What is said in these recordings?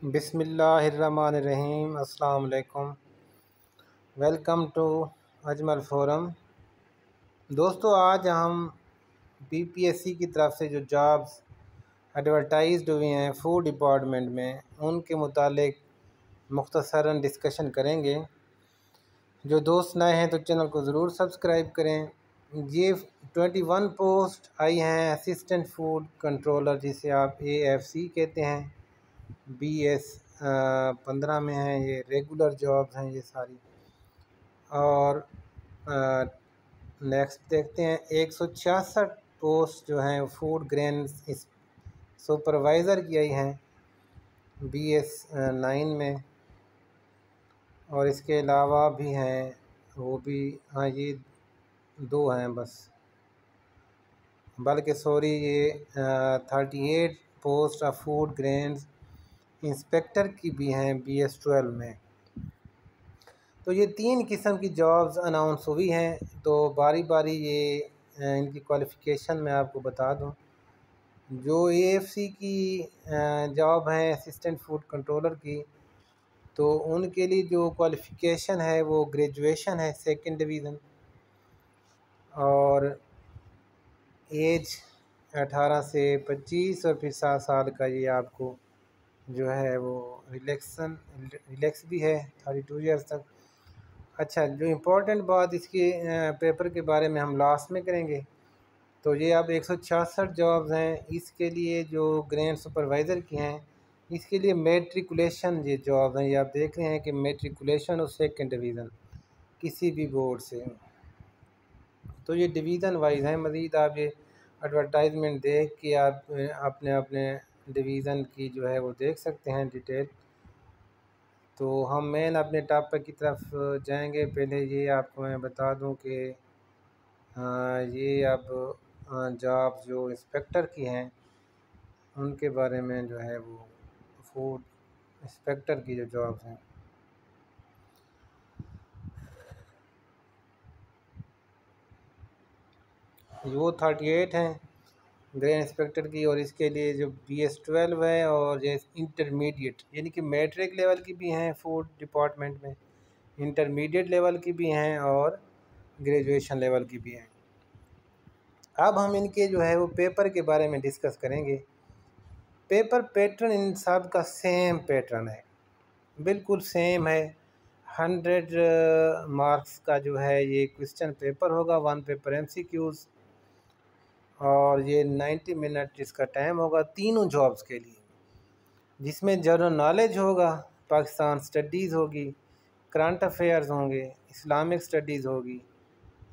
बिस्मिल्लाहिर्रहमानिर्रहीम। अस्सलाम वालेकुम। Welcome to Ajmal forum. दोस्तों, आज हम बीपीएससी की तरफ से जो जॉब्स एडवर्टाइज्ड हुई हैं फूड डिपार्टमेंट में, उनके मुतालिक मुख्तसरन डिस्कशन करेंगे। जो दोस्त नए हैं तो चैनल को ज़रूर सब्सक्राइब करें। ये 21 पोस्ट आई हैं असिस्टेंट फूड कंट्रोलर, जिसे आप AFC कहते हैं। BS 15 में है। ये रेगुलर जॉब्स हैं ये सारी। और नेक्स्ट देखते हैं, 166 पोस्ट जो हैं फूड ग्रेन सुपरवाइज़र की आई हैं BS 9 में। और इसके अलावा भी हैं, वो भी, हाँ, ये 2 हैं बस, बल्कि सॉरी, ये 38 post of food grains inspector की भी हैं BS 12 में। तो ये 3 किस्म की जॉब्स अनाउंस हुई हैं। तो बारी बारी ये इनकी क्वालिफ़िकेशन मैं आपको बता दूं। जो AFC की जॉब है असिस्टेंट फूड कंट्रोलर की, तो उनके लिए जो क्वालिफ़िकेशन है वो ग्रेजुएशन है 2nd डिवीज़न, और एज 18 से 25, और फिर 7 साल का ये आपको जो है वो रिलैक्स भी है 32 ईयर्स तक। अच्छा, जो इम्पोर्टेंट बात इसके पेपर के बारे में हम लास्ट में करेंगे। तो ये अब 166 जॉब्स हैं। इसके लिए जो ग्रेड सुपरवाइज़र की हैं, इसके लिए मेट्रिकुलेशन ये जॉब हैं। ये आप देख रहे हैं कि मेट्रिकुलेशन और 2nd डिवीज़न किसी भी बोर्ड से, तो ये डिवीज़न वाइज हैं। मज़ीद आप ये एडवर्टाइजमेंट देख के आप अपने अपने डिवीज़न की जो है वो देख सकते हैं डिटेल। तो हम मेन अपने टॉपिक की तरफ जाएंगे। पहले ये आपको मैं बता दूं कि ये अब जॉब जो इंस्पेक्टर की हैं उनके बारे में जो है वो फूड इंस्पेक्टर की जो जॉब्स हैं, वो 38 हैं ग्रेड इंस्पेक्टर की। और इसके लिए जो BS 12 है, और ये इंटरमीडिएट यानी कि मैट्रिक लेवल की भी हैं फूड डिपार्टमेंट में, इंटरमीडिएट लेवल की भी हैं, और ग्रेजुएशन लेवल की भी हैं। अब हम इनके जो है वो पेपर के बारे में डिस्कस करेंगे। पेपर पैटर्न इन सब का सेम पैटर्न है, बिल्कुल सेम है। 100 मार्क्स का जो है ये क्वेश्चन पेपर होगा, 1 पेपर MCQs, और ये 90 मिनट इसका टाइम होगा तीनों जॉब्स के लिए, जिसमें जनरल नॉलेज होगा, पाकिस्तान स्टडीज़ होगी, करंट अफेयर्स होंगे, इस्लामिक स्टडीज़ होगी,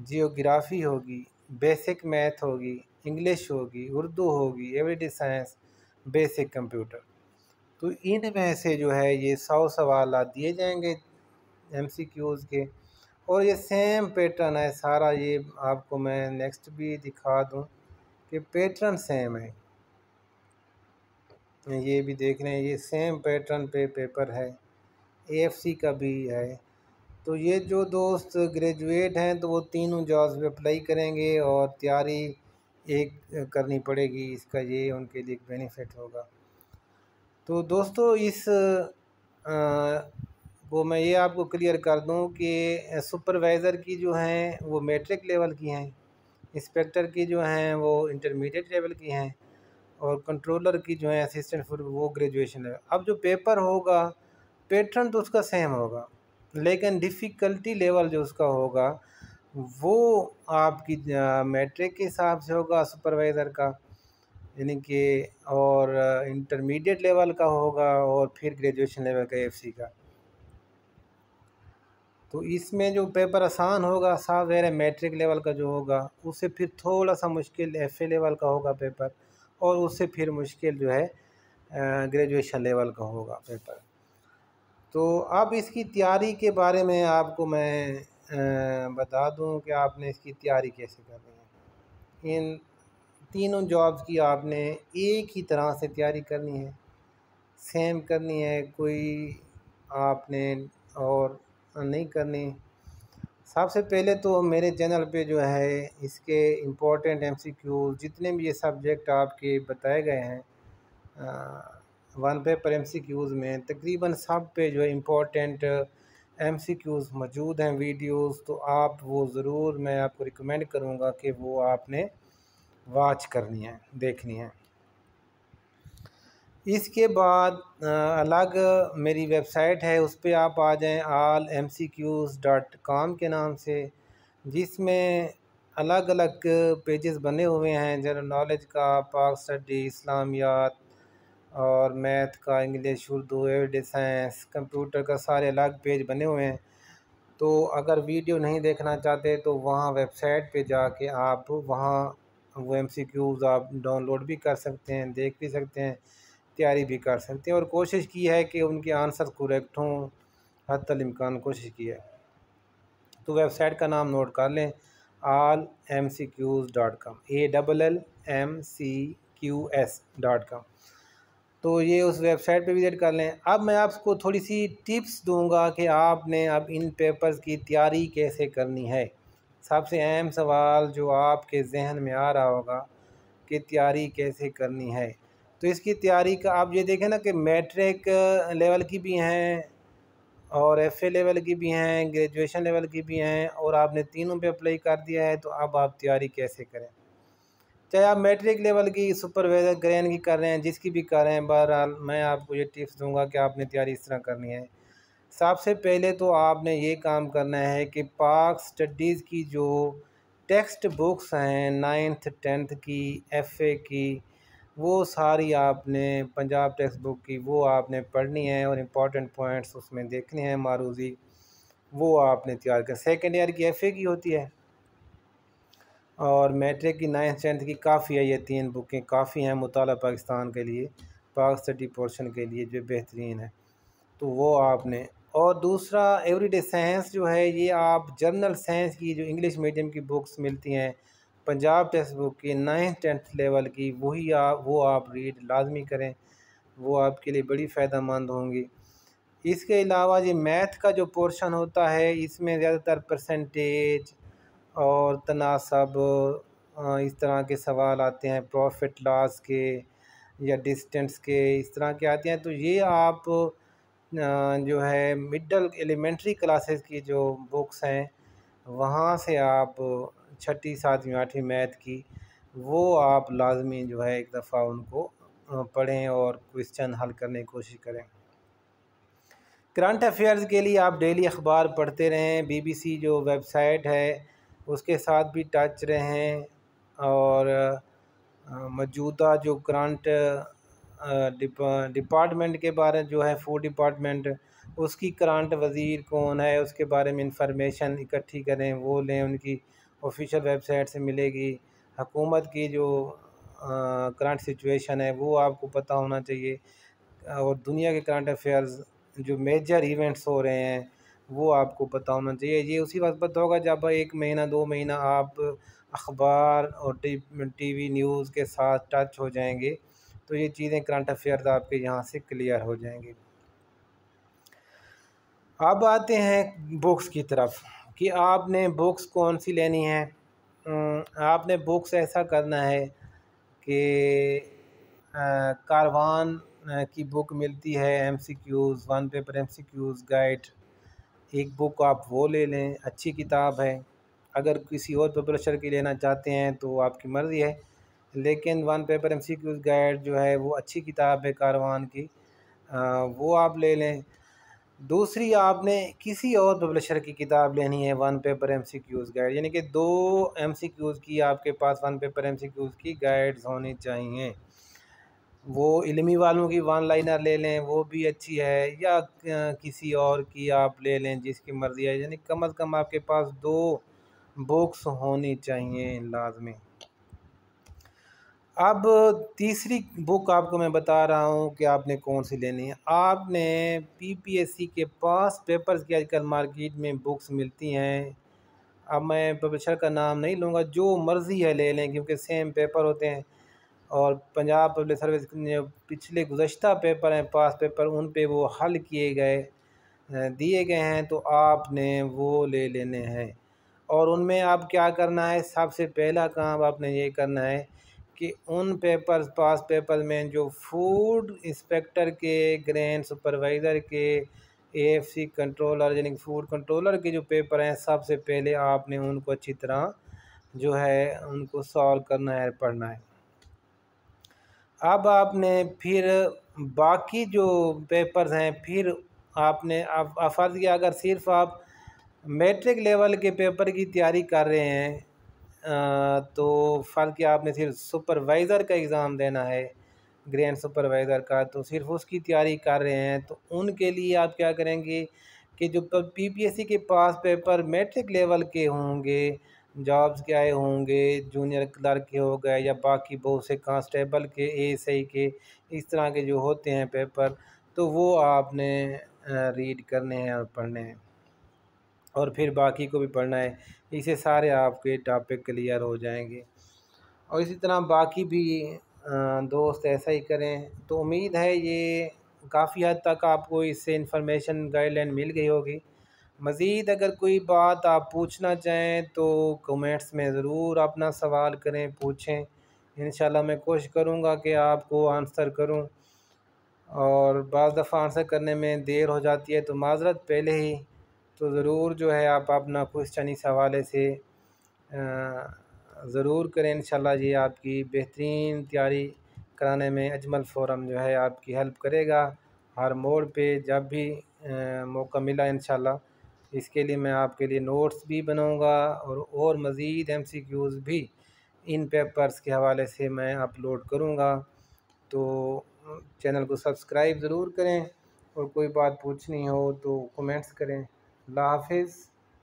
जियोग्राफ़ी होगी, बेसिक मैथ होगी, इंग्लिश होगी, उर्दू होगी, एवरीडे साइंस, बेसिक कंप्यूटर। तो इनमें से जो है ये 100 सवाल दिए जाएंगे MCQs के, और ये सेम पैटर्न है सारा। ये आपको मैं नेक्स्ट भी दिखा दूं कि पैटर्न सेम है। ये भी देख रहे हैं, ये सेम पैटर्न पे पेपर है, AFC का भी है। तो ये जो दोस्त ग्रेजुएट हैं तो वो तीनों जॉब्स पे अप्लाई करेंगे, और तैयारी एक करनी पड़ेगी, इसका ये उनके लिए बेनिफिट होगा। तो दोस्तों, इस वो मैं ये आपको क्लियर कर दूं कि सुपरवाइज़र की जो हैं वो मैट्रिक लेवल की हैं, इंस्पेक्टर की जो हैं वो इंटरमीडिएट लेवल की हैं, और कंट्रोलर की जो है असिस्टेंट फूड वो ग्रेजुएशन लेवल। अब जो पेपर होगा, पैटर्न तो उसका सेम होगा, लेकिन डिफ़िकल्टी लेवल जो उसका होगा वो आपकी मैट्रिक के हिसाब से होगा सुपरवाइज़र का, यानी कि, और इंटरमीडिएट लेवल का होगा, और फिर ग्रेजुएशन लेवल का AFC का। तो इसमें जो पेपर आसान होगा साफ ज़ाहिर है, मैट्रिक लेवल का जो होगा उससे फिर थोड़ा सा मुश्किल FA लेवल का होगा पेपर, और उससे फिर मुश्किल जो है ग्रेजुएशन लेवल का होगा पेपर। तो अब इसकी तैयारी के बारे में आपको मैं बता दूं कि आपने इसकी तैयारी कैसे करनी है। इन तीनों जॉब्स की आपने एक ही तरह से तैयारी करनी है, सेम करनी है, कोई आपने और नहीं करनी। सबसे पहले तो मेरे चैनल पे जो है इसके इम्पोर्टेंट MCQ जितने भी ये सब्जेक्ट आपके बताए गए हैं, वन पेपर MCQs में तकरीबन सब पे जो है इम्पोर्टेंट MCQs मौजूद हैं वीडियोस, तो आप वो ज़रूर, मैं आपको रिकमेंड करूँगा कि वो आपने वॉच करनी है, देखनी है। इसके बाद अलग मेरी वेबसाइट है, उस पर आप आ जाएं allmcqs.com के नाम से, जिसमें अलग अलग पेजेस बने हुए हैं, जनरल नॉलेज का, पाक स्टडी, इस्लामियात और मैथ का, English, Urdu, everyday science, computer का, सारे अलग पेज बने हुए हैं। तो अगर वीडियो नहीं देखना चाहते तो वहाँ वेबसाइट पे जाके आप वहाँ वो MCQs आप डाउनलोड भी कर सकते हैं, देख भी सकते हैं, तैयारी भी कर सकते हैं, और कोशिश की है कि उनके आंसर करेक्ट हों, हद इम्कान कोशिश की है। तो वेबसाइट का नाम नोट कर लें, allmcqs.com, allmcqs.com। तो ये उस वेबसाइट पे विज़िट कर लें। अब मैं आपको थोड़ी सी टिप्स दूंगा कि आपने अब इन पेपर्स की तैयारी कैसे करनी है। सबसे अहम सवाल जो आपके जहन में आ रहा होगा कि तैयारी कैसे करनी है, तो इसकी तैयारी का आप ये देखें ना कि मैट्रिक लेवल की भी हैं और FA लेवल की भी हैं, ग्रेजुएशन लेवल की भी हैं, और आपने तीनों पे अप्लाई कर दिया है। तो अब आप तैयारी कैसे करें, चाहे आप मैट्रिक लेवल की, सुपरवाइज़र ग्रेड की कर रहे हैं, जिसकी भी कर रहे हैं, बहरहाल मैं आपको ये टिप्स दूंगा कि आपने तैयारी इस तरह करनी है। सबसे पहले तो आपने ये काम करना है कि पाक स्टडीज़ की जो टेक्स्ट बुक्स हैं 9th 10th की, FA की, वो सारी आपने, पंजाब टेक्स्ट बुक की, वो आपने पढ़नी है और इम्पोर्टेंट पॉइंट्स उसमें देखने हैं मारूजी, वो आपने तैयार कर। सेकेंड ईयर की FA की होती है और मैट्रिक की 9th 10th की काफ़ी है। ये तीन बुकें काफ़ी हैं मुताला पाकिस्तान के लिए, पाक स्टडी पोर्शन के लिए जो बेहतरीन है, तो वो आपने। और दूसरा एवरीडे साइंस जो है, ये आप जर्नल साइंस की जो इंग्लिश मीडियम की बुक्स मिलती हैं, पंजाब टेक्स्ट बुक की 9th 10th लेवल की, वो आप रीड लाजमी करें, वो आपके लिए बड़ी फ़ायदेमंद होंगी। इसके अलावा ये मैथ का जो पोर्शन होता है, इसमें ज़्यादातर परसेंटेज और तनासब इस तरह के सवाल आते हैं, प्रॉफिट लॉस के या डिस्टेंस के, इस तरह के आते हैं। तो ये आप जो है मिडल एलिमेंट्री क्लासेस की जो बुक्स हैं, वहाँ से आप 6ठी 7वीं 8वीं मैथ की, वो आप लाजमी जो है एक दफ़ा उनको पढ़ें और क्वेश्चन हल करने की कोशिश करें। करंट अफेयर्स के लिए आप डेली अखबार पढ़ते रहें, BBC जो वेबसाइट है उसके साथ भी टच रहें, और मौजूदा जो करंट डिपार्टमेंट के बारे जो है, फूड डिपार्टमेंट, उसकी करंट वज़ीर कौन है, उसके बारे में इंफॉर्मेशन इकट्ठी करें, वो लें, उनकी ऑफिशियल वेबसाइट से मिलेगी। हुकूमत की जो करंट सिचुएशन है वो आपको पता होना चाहिए, और दुनिया के करंट अफेयर्स जो मेजर इवेंट्स हो रहे हैं वो आपको पता होना चाहिए। ये उसी वक्त पता होगा जब 1 महीना 2 महीना आप अखबार और TV न्यूज़ के साथ टच हो जाएंगे, तो ये चीज़ें करंट अफेयर्स आपके यहाँ से क्लियर हो जाएंगी। अब आते हैं बुक्स की तरफ कि आपने बुक्स कौन सी लेनी है। आपने बुक्स ऐसा करना है कि कारवान की बुक मिलती है, MCQs, one paper MCQs guide, एक बुक आप वो ले लें, अच्छी किताब है। अगर किसी और पब्लिशर की लेना चाहते हैं तो आपकी मर्ज़ी है, लेकिन वन पेपर MCQs गाइड जो है वो अच्छी किताब है कारवान की, वो आप ले लें। दूसरी, आपने किसी और पब्लिशर की किताब लेनी है, वन पेपर MCQs गाइड, यानी कि 2 MCQs की आपके पास वन पेपर MCQs की गाइड्स होनी चाहिए। वो इल्मी वालों की वन लाइनर ले लें, वो भी अच्छी है, या किसी और की आप ले लें, जिसकी मर्ज़ी है, यानी कम अज़ कम आपके पास 2 बुक्स होनी चाहिए लाजमी। अब तीसरी बुक आपको मैं बता रहा हूँ कि आपने कौन सी लेनी है। आपने PPSC के पास पेपर्स की आजकल मार्केट में बुक्स मिलती हैं, अब मैं पब्लिशर का नाम नहीं लूँगा, जो मर्ज़ी है ले लें, क्योंकि सेम पेपर होते हैं। और पंजाब पब्लिक सर्विस जो पिछले गुज़श्ता पेपर हैं, पास पेपर, उन पे वो हल किए गए दिए गए हैं, तो आपने वो ले लेने हैं। और उनमें आप क्या करना है, सबसे पहला काम आपने ये करना है कि उन पेपर्स पास पेपर में जो फूड इंस्पेक्टर के, ग्रेन सुपरवाइज़र के, एएफसी कंट्रोलर यानी फूड कंट्रोलर के जो पेपर हैं, सबसे पहले आपने उनको अच्छी तरह जो है उनको सॉल्व करना है, पढ़ना है। अब आपने फिर बाकी जो पेपर्स हैं फिर आपने अब फ़र्ज़ किया अगर सिर्फ आप मैट्रिक लेवल के पेपर की तैयारी कर रहे हैं तो फ़र्ज़ किया आपने सिर्फ सुपरवाइज़र का एग्ज़ाम देना है, ग्रेड सुपरवाइज़र का, तो सिर्फ उसकी तैयारी कर रहे हैं तो उनके लिए आप क्या करेंगे कि जो पीपीएससी के पास पेपर मैट्रिक लेवल के होंगे, जॉब्स के आए होंगे, जूनियर क्लर्क के हो गए या बाकी बहुत से कांस्टेबल के, एएसआई के, इस तरह के जो होते हैं पेपर, तो वो आपने रीड करने हैं और पढ़ने हैं और फिर बाकी को भी पढ़ना है। इससे सारे आपके टॉपिक क्लियर हो जाएंगे और इसी तरह बाकी भी दोस्त ऐसा ही करें। तो उम्मीद है ये काफ़ी हद तक आपको इससे इंफॉर्मेशन गाइडलाइन मिल गई होगी। मज़ीद अगर कोई बात आप पूछना चाहें तो कमेंट्स में ज़रूर अपना सवाल करें, पूछें। इंशाल्लाह मैं कोशिश करूँगा कि आपको आंसर करूँ और बाज़ दफ़ा आंसर करने में देर हो जाती है तो माज़रत पहले ही। तो ज़रूर जो है आप अपना क्वेश्चन इस हवाले से ज़रूर करें। इंशाल्लाह ये आपकी बेहतरीन तैयारी कराने में अजमल फ़ोरम जो है आपकी हेल्प करेगा हर मोड़ पे जब भी मौका मिला इंशाल्लाह। इसके लिए मैं आपके लिए नोट्स भी बनाऊंगा और मज़ीद एमसीक्यूज़ भी इन पेपर्स के हवाले से मैं अपलोड करूंगा। तो चैनल को सब्सक्राइब ज़रूर करें और कोई बात पूछनी हो तो कमेंट्स करें। अल्लाह हाफ़िज़।